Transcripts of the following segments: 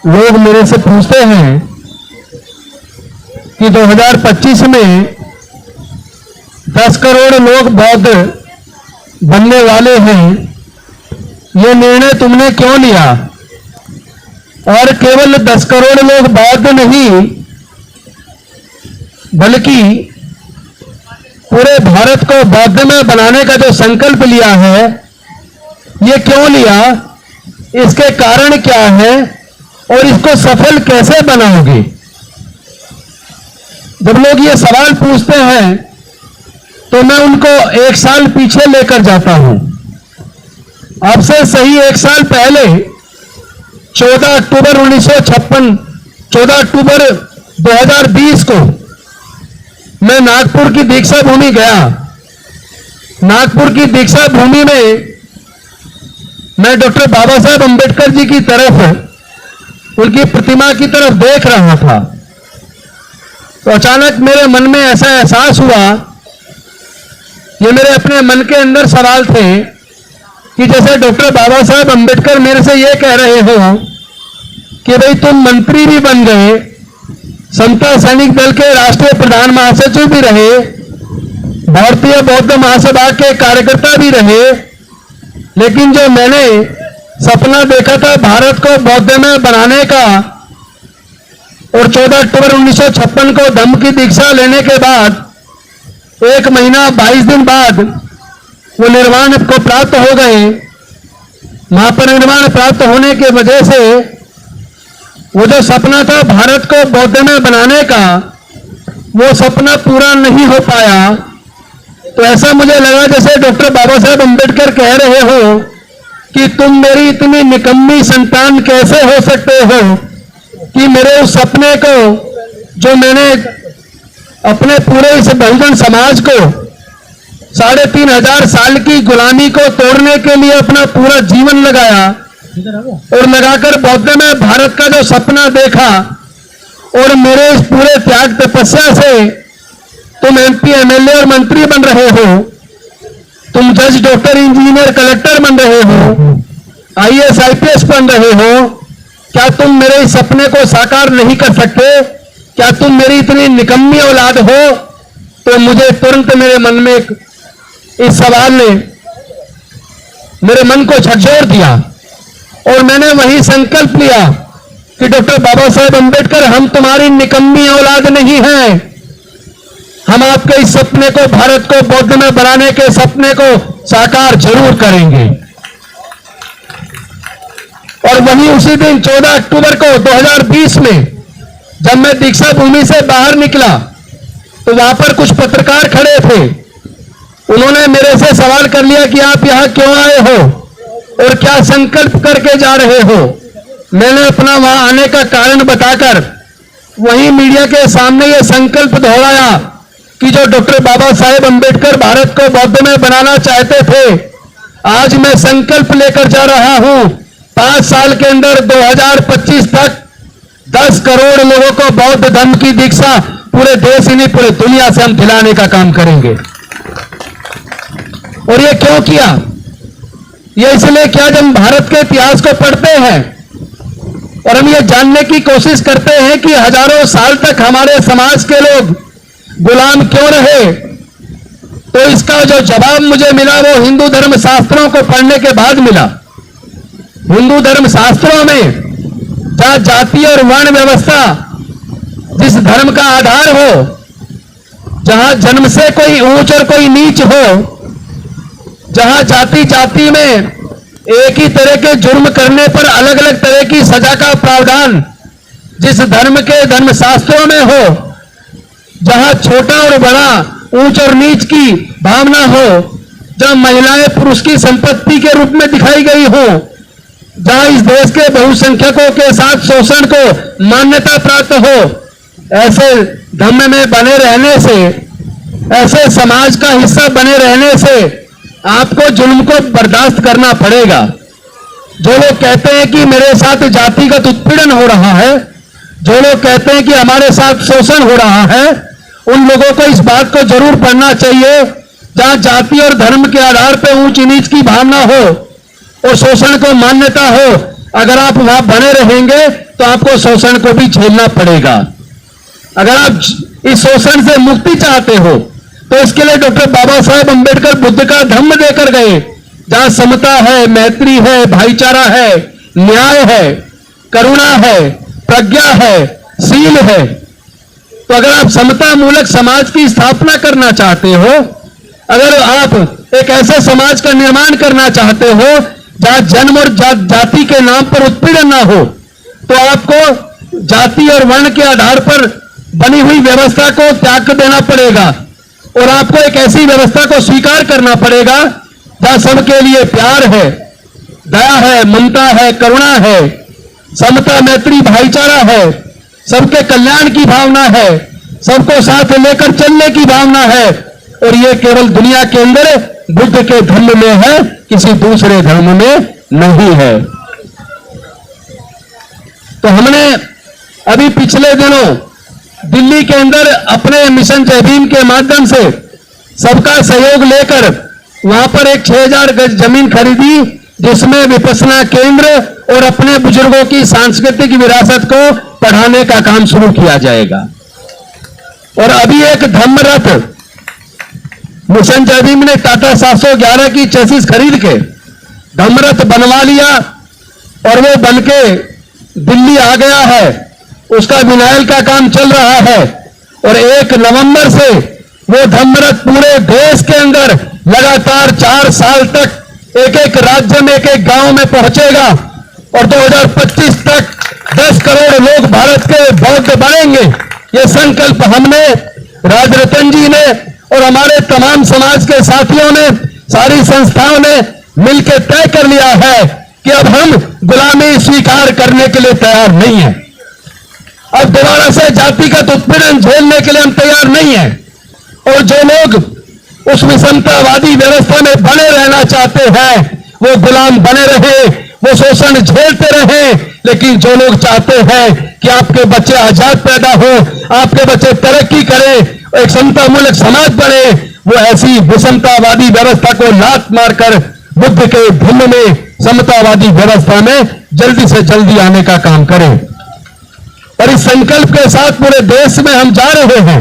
लोग मेरे से पूछते हैं कि 2025 में 10 करोड़ लोग बौद्ध बनने वाले हैं, ये निर्णय तुमने क्यों लिया? और केवल 10 करोड़ लोग बौद्ध नहीं बल्कि पूरे भारत को बौद्धमय बनाने का जो संकल्प लिया है, ये क्यों लिया? इसके कारण क्या है और इसको सफल कैसे बनाओगे? जब लोग ये सवाल पूछते हैं तो मैं उनको 1 साल पीछे लेकर जाता हूं। अब से सही 1 साल पहले 14 अक्टूबर 1956, 14 अक्टूबर 2020 को मैं नागपुर की दीक्षा भूमि गया। नागपुर की दीक्षा भूमि में मैं डॉक्टर बाबा साहेब अंबेडकर जी की तरफ, उनकी प्रतिमा की तरफ देख रहा था तो अचानक मेरे मन में ऐसा एहसास हुआ, ये मेरे अपने मन के अंदर सवाल थे कि जैसे डॉक्टर बाबा साहेब अंबेडकर मेरे से ये कह रहे हो कि भाई तुम मंत्री भी बन गए, समता सैनिक दल के राष्ट्रीय प्रधान महासचिव भी रहे, भारतीय बौद्ध महासभा के कार्यकर्ता भी रहे, लेकिन जो मैंने सपना देखा था भारत को बौद्धमय बनाने का, और 14 अक्टूबर 1956 को धम्म की दीक्षा लेने के बाद 1 महीना 22 दिन बाद वो निर्वाण को प्राप्त हो गए। महापरिनिर्वाण प्राप्त होने की वजह से वो जो सपना था भारत को बौद्धमय बनाने का, वो सपना पूरा नहीं हो पाया। तो ऐसा मुझे लगा जैसे डॉक्टर बाबा साहेब अंबेडकर कह रहे हो कि तुम मेरी इतनी निकम्मी संतान कैसे हो सकते हो कि मेरे उस सपने को, जो मैंने अपने पूरे इस बहुजन समाज को 3500 साल की गुलामी को तोड़ने के लिए अपना पूरा जीवन लगाया और लगाकर बौद्धमय भारत का जो सपना देखा, और मेरे इस पूरे त्याग तपस्या से तुम एमपी, एमएलए और मंत्री बन रहे हो, तुम जज, डॉक्टर, इंजीनियर, कलेक्टर बन रहे हो, आईएएस, आईपीएस बन रहे हो, क्या तुम मेरे इस सपने को साकार नहीं कर सकते? क्या तुम मेरी इतनी निकम्मी औलाद हो? तो मुझे तुरंत मेरे मन में इस सवाल ने मेरे मन को झकझोर दिया और मैंने वही संकल्प लिया कि डॉक्टर बाबा साहेब अंबेडकर, हम तुम्हारी निकम्मी औलाद नहीं हैं, हम आपके इस सपने को, भारत को बौद्धमय बनाने के सपने को साकार जरूर करेंगे। और वहीं उसी दिन 14 अक्टूबर को 2020 में जब मैं दीक्षा भूमि से बाहर निकला तो वहां पर कुछ पत्रकार खड़े थे। उन्होंने मेरे से सवाल कर लिया कि आप यहां क्यों आए हो और क्या संकल्प करके जा रहे हो। मैंने अपना वहां आने का कारण बताकर वहीं मीडिया के सामने यह संकल्प दोहराया कि जो डॉक्टर बाबा साहेब अंबेडकर भारत को बौद्धमय बनाना चाहते थे, आज मैं संकल्प लेकर जा रहा हूं 5 साल के अंदर 2025 तक 10 करोड़ लोगों को बौद्ध धर्म की दीक्षा पूरे देश ही नहीं पूरे दुनिया से हम दिलाने का काम करेंगे। और ये क्यों किया? ये इसलिए किया, जब हम भारत के इतिहास को पढ़ते हैं और हम ये जानने की कोशिश करते हैं कि हजारों साल तक हमारे समाज के लोग गुलाम क्यों रहे, तो इसका जो जवाब मुझे मिला वो हिंदू धर्म शास्त्रों को पढ़ने के बाद मिला। हिंदू धर्म शास्त्रों में जहां जाति और वर्ण व्यवस्था जिस धर्म का आधार हो, जहां जन्म से कोई ऊंच और कोई नीच हो, जहां जाति जाति में एक ही तरह के जुर्म करने पर अलग अलग तरह की सजा का प्रावधान जिस धर्म के धर्म शास्त्रों में हो, जहां छोटा और बड़ा, ऊंच और नीच की भावना हो, जहां महिलाएं पुरुष की संपत्ति के रूप में दिखाई गई हो, जहां इस देश के बहुसंख्यकों के साथ शोषण को मान्यता प्राप्त हो, ऐसे धर्म में बने रहने से, ऐसे समाज का हिस्सा बने रहने से आपको जुल्म को बर्दाश्त करना पड़ेगा। जो लोग कहते हैं कि मेरे साथ जातिगत उत्पीड़न हो रहा है, जो लोग कहते हैं कि हमारे साथ शोषण हो रहा है, उन लोगों को इस बात को जरूर पढ़ना चाहिए जहां जाति और धर्म के आधार पर ऊंच नीच की भावना हो और शोषण को मान्यता हो। अगर आप वहां बने रहेंगे तो आपको शोषण को भी झेलना पड़ेगा। अगर आप इस शोषण से मुक्ति चाहते हो तो इसके लिए डॉक्टर बाबा साहेब अंबेडकर बुद्ध का धम्म देकर गए, जहां समता है, मैत्री है, भाईचारा है, न्याय है, करुणा है, प्रज्ञा है, शील है। तो अगर आप समता मूलक समाज की स्थापना करना चाहते हो, अगर आप एक ऐसे समाज का निर्माण करना चाहते हो जहां जन्म और जाति के नाम पर उत्पीड़न ना हो, तो आपको जाति और वर्ण के आधार पर बनी हुई व्यवस्था को त्याग देना पड़ेगा और आपको एक ऐसी व्यवस्था को स्वीकार करना पड़ेगा जहां सबके लिए प्यार है, दया है, ममता है, करुणा है, समता, मैत्री, भाईचारा है, सबके कल्याण की भावना है, सबको साथ लेकर चलने की भावना है। और ये केवल दुनिया के अंदर बुद्ध के धर्म में है, किसी दूसरे धर्म में नहीं है। तो हमने अभी पिछले दिनों दिल्ली के अंदर अपने मिशन जय भीम के माध्यम से सबका सहयोग लेकर वहां पर एक 6000 गज जमीन खरीदी, जिसमें विपश्यना केंद्र और अपने बुजुर्गों की सांस्कृतिक विरासत को पढ़ाने का काम शुरू किया जाएगा। और अभी एक धम्म रथ मिशन जय भीम ने टाटा 711 की चेसिस खरीद के धम्म रथ बनवा लिया और वो बनके दिल्ली आ गया है। उसका विनायल का काम चल रहा है और 1 नवंबर से वो धम्म रथ पूरे देश के अंदर लगातार 4 साल तक एक राज्य में, एक गांव में पहुंचेगा और 2025 तक 10 करोड़ लोग भारत के बौद्ध बनेंगे। ये संकल्प हमने, राजरतन जी ने और हमारे तमाम समाज के साथियों ने, सारी संस्थाओं ने मिलकर तय कर लिया है कि अब हम गुलामी स्वीकार करने के लिए तैयार नहीं है। अब दोबारा से जातिगत उत्पीड़न झेलने के लिए हम तैयार नहीं है। और जो लोग उस विषमतावादी व्यवस्था में बने रहना चाहते हैं, वो गुलाम बने रहे, वो शोषण झेलते रहे। लेकिन जो लोग चाहते हैं कि आपके बच्चे आजाद पैदा हो, आपके बच्चे तरक्की करें, एक समतामूलक समाज बने, वो ऐसी विषमतावादी व्यवस्था को लात मारकर बुद्ध के धम्म में समतावादी व्यवस्था में जल्दी से जल्दी आने का काम करें। और इस संकल्प के साथ पूरे देश में हम जा रहे हैं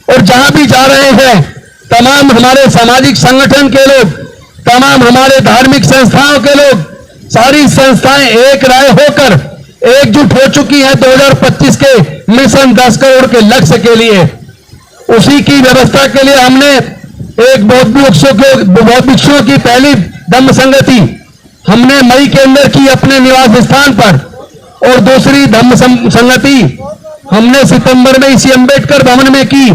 और जहां भी जा रहे हैं तमाम हमारे सामाजिक संगठन के लोग, तमाम हमारे धार्मिक संस्थाओं के लोग, सारी संस्थाएं एक राय होकर एकजुट हो चुकी हैं 2025 के मिशन 10 करोड़ के लक्ष्य के लिए। उसी की व्यवस्था के लिए हमने एक बौद्ध भिक्षुओं की पहली धम्म संगति हमने मई के अंदर की अपने निवास स्थान पर, और दूसरी धम्म संगति हमने सितंबर में इसी अंबेडकर भवन में की।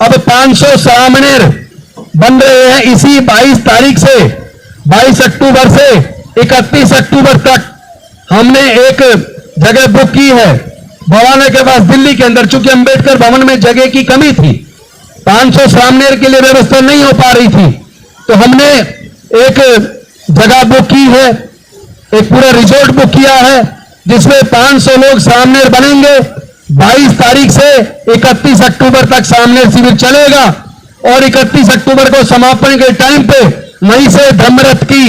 अब 500 सामनेर बन रहे हैं इसी 22 तारीख से, 22 अक्टूबर से 31 अक्टूबर तक हमने एक जगह बुक की है भवाना के पास दिल्ली के अंदर। चूंकि अंबेडकर भवन में जगह की कमी थी, 500 सामनेर के लिए व्यवस्था नहीं हो पा रही थी, तो हमने एक जगह बुक की है, एक पूरा रिजॉर्ट बुक किया है जिसमें 500 लोग सामनेर बनेंगे। 22 तारीख से 31 अक्टूबर तक सामनेर शिविर चलेगा और 31 अक्टूबर को समापन के टाइम पे वहीं से धम्मरथ की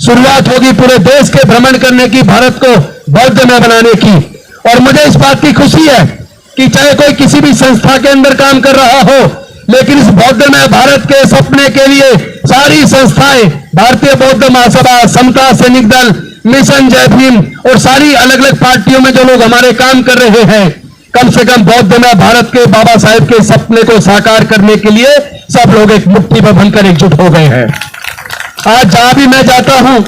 शुरुआत होगी, पूरे देश के भ्रमण करने की, भारत को बौद्धमय बनाने की। और मुझे इस बात की खुशी है कि चाहे कोई किसी भी संस्था के अंदर काम कर रहा हो, लेकिन इस बौद्धमय भारत के सपने के लिए सारी संस्थाएं, भारतीय बौद्ध महासभा, समता सैनिक दल, मिशन जय भीम और सारी अलग अलग पार्टियों में जो लोग हमारे काम कर रहे हैं, कम से कम बौद्धमय भारत के बाबा साहेब के सपने को साकार करने के लिए सब लोग एक मुट्ठी में बनकर एकजुट हो गए हैं। आज जहां भी मैं जाता हूं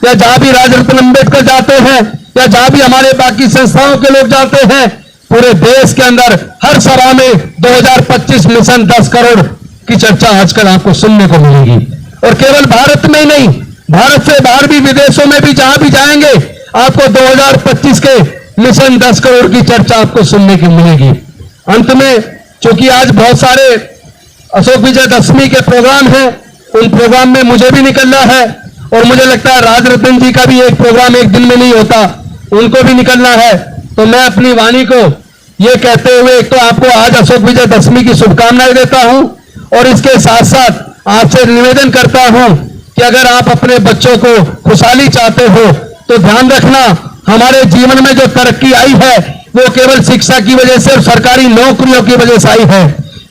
या जहां भी राजरत्न अंबेडकर जाते हैं या जहां भी हमारे बाकी संस्थाओं के लोग जाते हैं, पूरे देश के अंदर हर सभा में 2025 मिशन 10 करोड़ की चर्चा आजकल आपको सुनने को मिलेगी। और केवल भारत में ही नहीं, भारत से बाहर भी, विदेशों में भी जहां भी जाएंगे आपको 2025 के मिशन 10 करोड़ की चर्चा आपको सुनने की मिलेगी। अंत में, चूंकि आज बहुत सारे अशोक विजयदशमी के प्रोग्राम हैं, उन प्रोग्राम में मुझे भी निकलना है और मुझे लगता है राजरतन जी का भी एक प्रोग्राम एक दिन में नहीं होता, उनको भी निकलना है। तो मैं अपनी वाणी को ये कहते हुए एक तो आपको आज अशोक विजयदशमी की शुभकामनाएं देता हूं और इसके साथ साथ आपसे निवेदन करता हूं कि अगर आप अपने बच्चों को खुशहाली चाहते हो तो ध्यान रखना, हमारे जीवन में जो तरक्की आई है वो केवल शिक्षा की वजह से और सरकारी नौकरियों की वजह से आई है।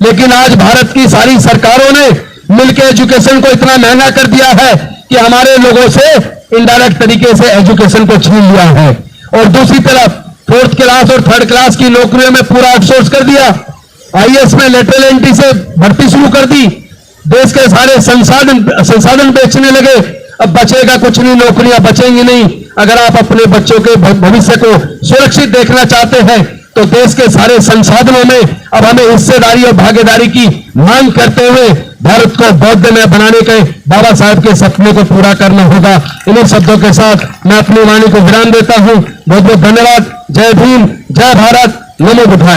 लेकिन आज भारत की सारी सरकारों ने मिलकर एजुकेशन को इतना महंगा कर दिया है कि हमारे लोगों से इनडायरेक्ट तरीके से एजुकेशन को छीन लिया है। और दूसरी तरफ 4th क्लास और 3rd क्लास की नौकरियों में पूरा आउटसोर्स कर दिया। आईएएस में लेटरल एंट्री से भर्ती शुरू कर दी। देश के सारे संसाधन बेचने लगे। अब बचेगा कुछ नहीं, नौकरियां बचेंगी नहीं। अगर आप अपने बच्चों के भविष्य को सुरक्षित देखना चाहते हैं तो देश के सारे संसाधनों में अब हमें हिस्सेदारी और भागीदारी की मांग करते हुए भारत को बौद्धमय बनाने के बाबा साहब के सपने को पूरा करना होगा। इन्हीं शब्दों के साथ मैं अपनी वाणी को विराम देता हूं। बहुत बहुत धन्यवाद। जय भीम, जय भारत, नमो बुद्धाय।